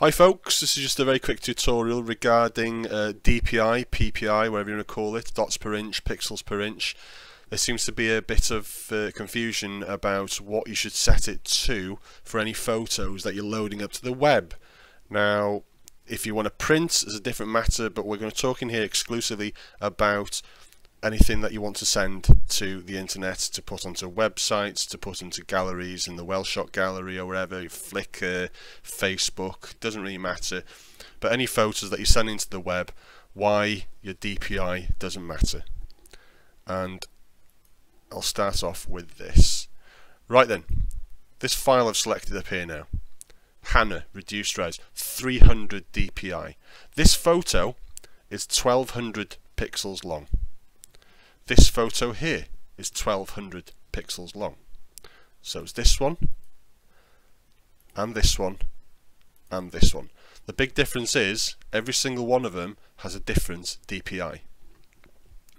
Hi folks, this is just a very quick tutorial regarding DPI, PPI, whatever you want to call it, dots per inch, pixels per inch. There seems to be a bit of confusion about what you should set it to for any photos that you're loading up to the web. Now, if you want to print, it's a different matter, but we're going to talk in here exclusively about anything that you want to send to the internet, to put onto websites, to put into galleries in the Welshot gallery or wherever, Flickr, Facebook, doesn't really matter. But any photos that you're sending to the web, why your DPI doesn't matter. And I'll start off with this. Right then, this file I've selected up here now, Hannah, reduced res, 300 DPI. This photo is 1200 pixels long. This photo here is 1200 pixels long. So it's this one, and this one, and this one. The big difference is every single one of them has a different DPI.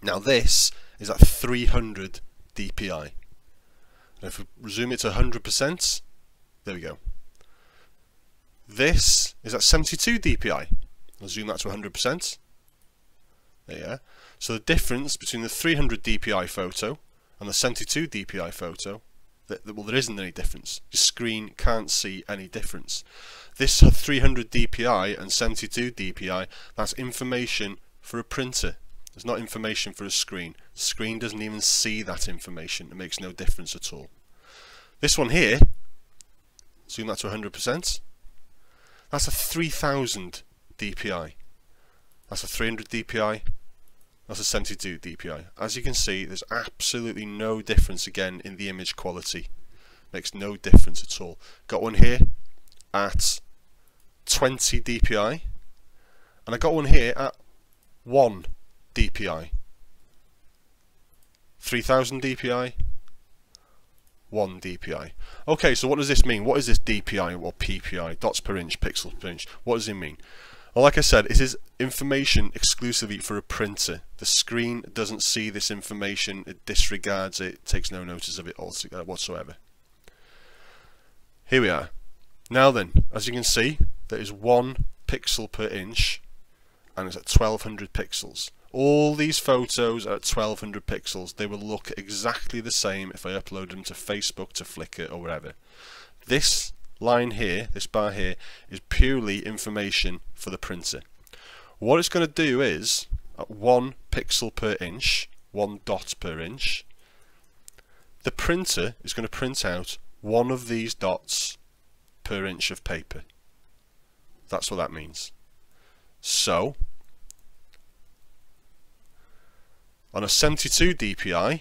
Now this is at 300 DPI. And if we resume it to 100%, there we go. This is at 72 DPI. I'll zoom that to 100%. There you are. So the difference between the 300 DPI photo and the 72 DPI photo, well, there isn't any difference. Your screen can't see any difference. This 300 DPI and 72 DPI, that's information for a printer. It's not information for a screen. The screen doesn't even see that information. It makes no difference at all. This one here, zoom that to 100%, that's a 3000 DPI. That's a 300 DPI. That's a 72 DPI. As you can see, there's absolutely no difference again in the image quality. Makes no difference at all. Got one here at 20 DPI, and I got one here at 1 DPI. 3000 DPI, 1 DPI. Okay, so what does this mean? What is this DPI or PPI? Dots per inch, pixels per inch. What does it mean? Well, like I said, it is information exclusively for a printer. The screen doesn't see this information, it disregards it, takes no notice of it whatsoever. Here we are. Now then, as you can see, there is 1 pixel per inch, and it's at 1200 pixels. All these photos are at 1200 pixels. They will look exactly the same if I upload them to Facebook, to Flickr, or wherever. This line here, this bar here, is purely information for the printer. What it's going to do is, at 1 pixel per inch, 1 dot per inch, the printer is going to print out 1 of these dots per inch of paper. That's what that means. So, on a 72 DPI,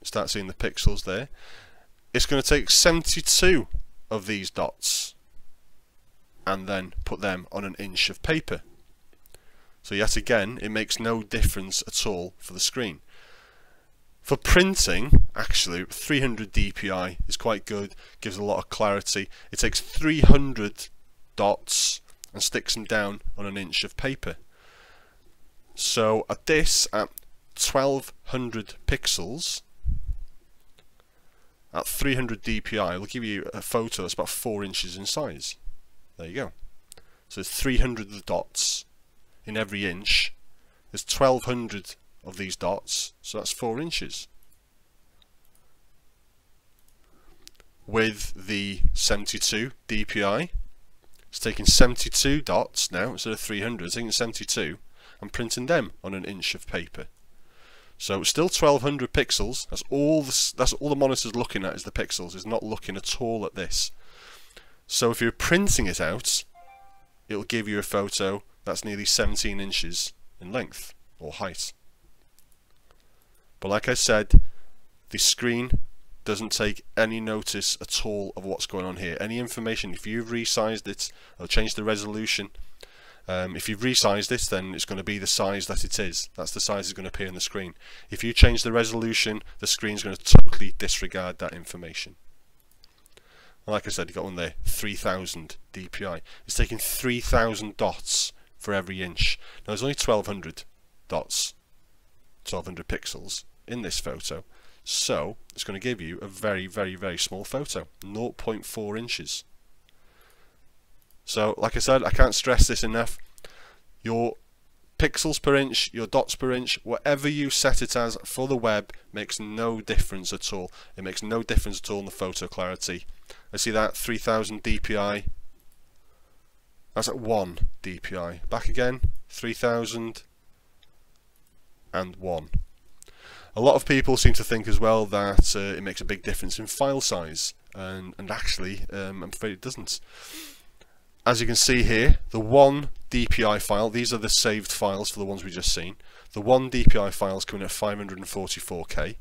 start seeing the pixels there, it's going to take 72 of these dots and then put them on an inch of paper. So yet again, it makes no difference at all for the screen. For printing, actually, 300 DPI is quite good, gives a lot of clarity. It takes 300 dots and sticks them down on an inch of paper. So at this, at 1200 pixels, at 300 DPI, it'll give you a photo that's about 4 inches in size. There you go. So there's 300 dots in every inch. There's 1200 of these dots, so that's 4 inches. With the 72 DPI, it's taking 72 dots now instead of 300. It's taking 72 and printing them on an inch of paper. So it's still 1200 pixels. That's all the monitor's looking at, is the pixels. It's not looking at all at this. So if you're printing it out, it'll give you a photo that's nearly 17 inches in length or height. But like I said, the screen doesn't take any notice at all of what's going on here. Any information, if you've resized it or changed the resolution, if you've resized it, then it's going to be the size that it is. That's the size that's going to appear on the screen. If you change the resolution, the screen's going to totally disregard that information. And like I said, you got one there, 3000 DPI. It's taking 3000 dots for every inch. Now there's only 1200 dots, 1200 pixels in this photo. So it's going to give you a very, very, very small photo, 0.4 inches. So like I said, I can't stress this enough. Your pixels per inch, your dots per inch, whatever you set it as for the web makes no difference at all. It makes no difference at all in the photo clarity. I see that 3000 DPI. That's at 1 DPI. Back again, 3000 and 1. A lot of people seem to think as well that it makes a big difference in file size, and actually I'm afraid it doesn't. As you can see here, the 1 DPI file, these are the saved files for the ones we just seen. The 1 DPI file is coming at 544K,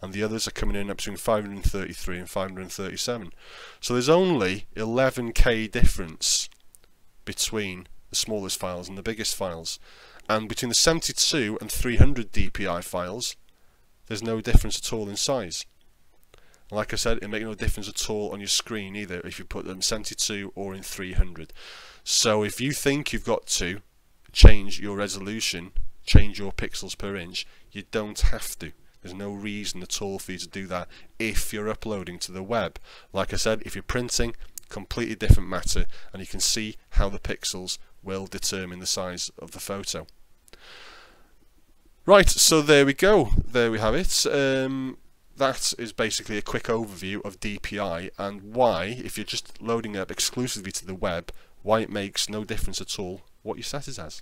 and the others are coming in at between 533 and 537. So there's only 11K difference between the smallest files and the biggest files. And between the 72 and 300 DPI files, there's no difference at all in size. Like I said, it makes no difference at all on your screen either if you put them 72 or in 300. So if you think you've got to change your resolution, change your pixels per inch, you don't have to. There's no reason at all for you to do that if you're uploading to the web. Like I said, if you're printing, completely different matter, and you can see how the pixels will determine the size of the photo. Right, so there we go. There we have it. That is basically a quick overview of DPI and why, if you're just loading up exclusively to the web, why it makes no difference at all what you set it as.